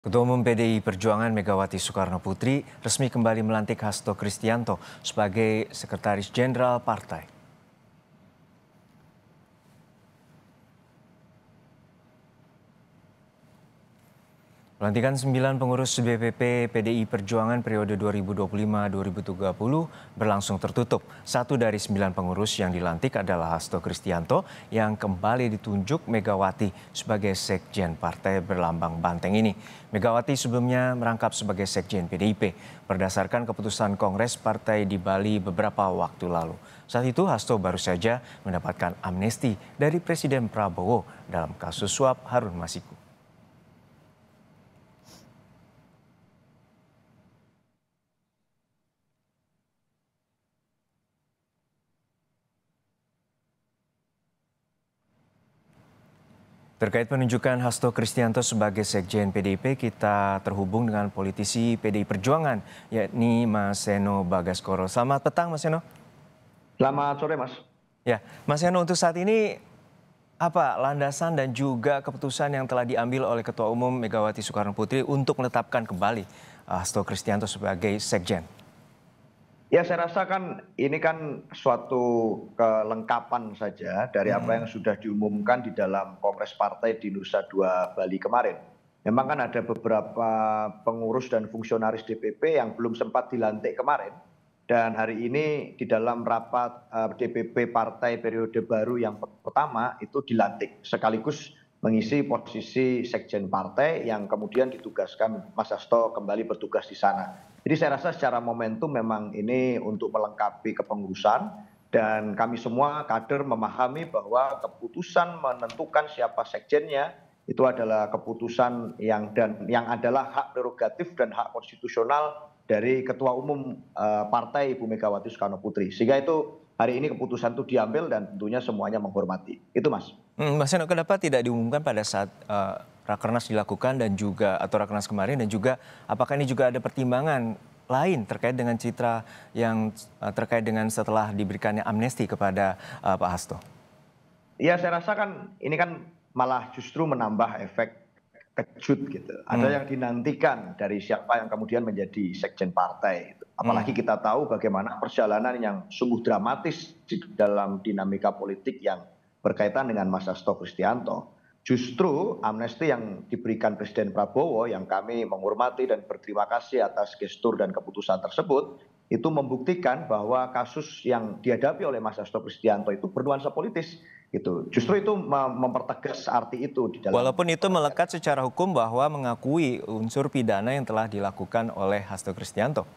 Ketua Umum PDI Perjuangan Megawati Soekarno Putri resmi kembali melantik Hasto Kristianto sebagai Sekretaris Jenderal Partai. Pelantikan 9 pengurus BPP PDI Perjuangan periode 2025-2030 berlangsung tertutup. Satu dari 9 pengurus yang dilantik adalah Hasto Kristianto yang kembali ditunjuk Megawati sebagai Sekjen Partai berlambang banteng ini. Megawati sebelumnya merangkap sebagai Sekjen PDIP berdasarkan keputusan Kongres Partai di Bali beberapa waktu lalu. Saat itu Hasto baru saja mendapatkan amnesti dari Presiden Prabowo dalam kasus suap Harun Masiku. Terkait penunjukan Hasto Kristianto sebagai Sekjen PDIP, kita terhubung dengan politisi PDI Perjuangan, yakni Mas Seno Bagaskoro. Selamat petang, Mas Seno. Selamat sore, Mas. Ya, Mas Seno, untuk saat ini apa landasan dan juga keputusan yang telah diambil oleh Ketua Umum Megawati Soekarno Putri untuk menetapkan kembali Hasto Kristianto sebagai Sekjen? Ya, saya rasa kan ini kan suatu kelengkapan saja dari apa yang sudah diumumkan di dalam Kongres Partai di Nusa Dua Bali kemarin. Memang kan ada beberapa pengurus dan fungsionaris DPP yang belum sempat dilantik kemarin. Dan hari ini di dalam rapat DPP Partai periode baru yang pertama itu dilantik sekaligus mengisi posisi Sekjen Partai yang kemudian ditugaskan Mas Hasto kembali bertugas di sana. Jadi saya rasa secara momentum memang ini untuk melengkapi kepengurusan dan kami semua kader memahami bahwa keputusan menentukan siapa sekjennya itu adalah keputusan yang adalah hak prerogatif dan hak konstitusional dari Ketua Umum Partai Ibu Megawati Soekarno Putri. Sehingga itu hari ini keputusan itu diambil dan tentunya semuanya menghormati. Itu, Mas. Mas Seno, kenapa tidak diumumkan pada saat Rakernas dilakukan dan juga atau Rakernas kemarin, dan juga apakah ini juga ada pertimbangan lain terkait dengan citra yang terkait dengan setelah diberikannya amnesti kepada Pak Hasto? Ya, saya rasa kan ini kan malah justru menambah efek kejut gitu. Ada yang dinantikan dari siapa yang kemudian menjadi sekjen partai. Apalagi kita tahu bagaimana perjalanan yang sungguh dramatis di dalam dinamika politik yang berkaitan dengan Mas Hasto Kristianto. Justru amnesti yang diberikan Presiden Prabowo yang kami menghormati dan berterima kasih atas gestur dan keputusan tersebut itu membuktikan bahwa kasus yang dihadapi oleh Mas Hasto Kristianto itu bernuansa politis gitu. Justru itu mempertegas arti itu di dalam. Walaupun itu melekat secara hukum bahwa mengakui unsur pidana yang telah dilakukan oleh Hasto Kristianto.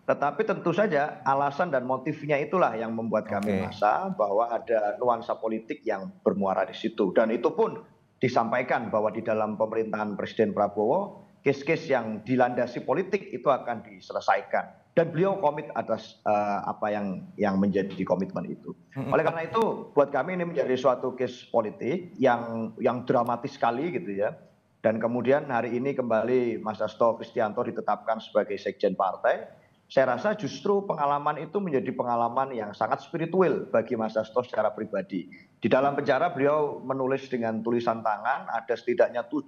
Tetapi tentu saja alasan dan motifnya itulah yang membuat kami merasa bahwa ada nuansa politik yang bermuara di situ. Dan itu pun disampaikan bahwa di dalam pemerintahan Presiden Prabowo, case-case yang dilandasi politik itu akan diselesaikan. Dan beliau komit atas apa yang menjadi komitmen itu. Oleh karena itu, buat kami ini menjadi suatu case politik yang dramatis sekali gitu ya. Dan kemudian hari ini kembali Mas Hasto Kristianto ditetapkan sebagai Sekjen Partai. Saya rasa justru pengalaman itu menjadi pengalaman yang sangat spiritual bagi Mas Hasto secara pribadi. Di dalam penjara beliau menulis dengan tulisan tangan, ada setidaknya 7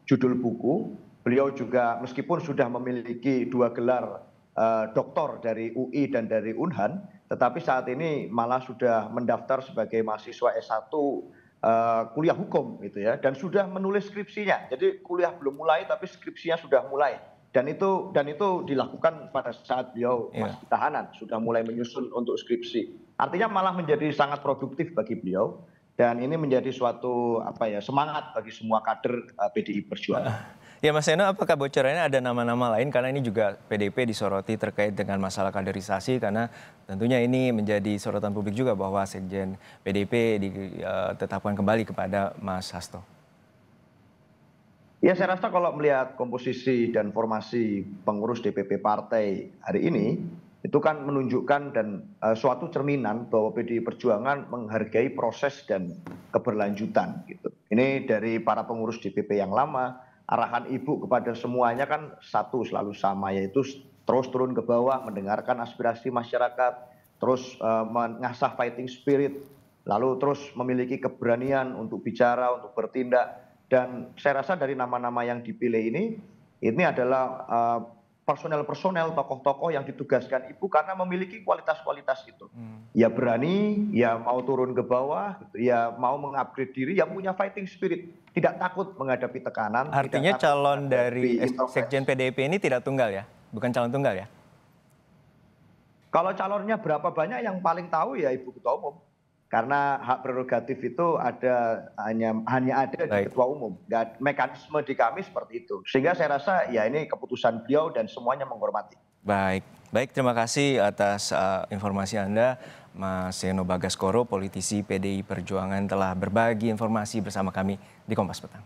judul buku. Beliau juga meskipun sudah memiliki 2 gelar doktor dari UI dan dari Unhan, tetapi saat ini malah sudah mendaftar sebagai mahasiswa S1 kuliah hukum gitu ya, dan sudah menulis skripsinya. Jadi kuliah belum mulai tapi skripsinya sudah mulai. Dan itu dilakukan pada saat beliau masih tahanan, sudah mulai menyusun untuk skripsi. Artinya malah menjadi sangat produktif bagi beliau dan ini menjadi suatu semangat bagi semua kader PDI Perjuangan. Ya, Mas Seno, apakah bocorannya ada nama-nama lain, karena ini juga PDIP disoroti terkait dengan masalah kaderisasi, karena tentunya ini menjadi sorotan publik juga bahwa Sekjen PDIP ditetapkan kembali kepada Mas Hasto. Ya, saya rasa kalau melihat komposisi dan formasi pengurus DPP partai hari ini, itu kan menunjukkan dan suatu cerminan bahwa PDI Perjuangan menghargai proses dan keberlanjutan gitu. Ini dari para pengurus DPP yang lama, arahan Ibu kepada semuanya kan satu selalu sama, yaitu terus turun ke bawah, mendengarkan aspirasi masyarakat, terus mengasah fighting spirit, lalu terus memiliki keberanian untuk bicara, untuk bertindak. Dan saya rasa dari nama-nama yang dipilih ini adalah personel-personel, tokoh-tokoh yang ditugaskan Ibu karena memiliki kualitas-kualitas itu. Ya berani, ya mau turun ke bawah, gitu, ya mau mengupgrade diri, yang punya fighting spirit, tidak takut menghadapi tekanan. Artinya tidak takut calon dari menghadapi introspeksi. Sekjen PDIP ini tidak tunggal ya? Bukan calon tunggal ya? Kalau calonnya berapa banyak yang paling tahu ya Ibu Ketua Umum. Karena hak prerogatif itu hanya ada di Ketua Umum. Mekanisme di kami seperti itu. Sehingga saya rasa ya ini keputusan beliau dan semuanya menghormati. Baik, terima kasih atas informasi Anda. Mas Seno Bagaskoro, politisi PDI Perjuangan telah berbagi informasi bersama kami di Kompas Petang.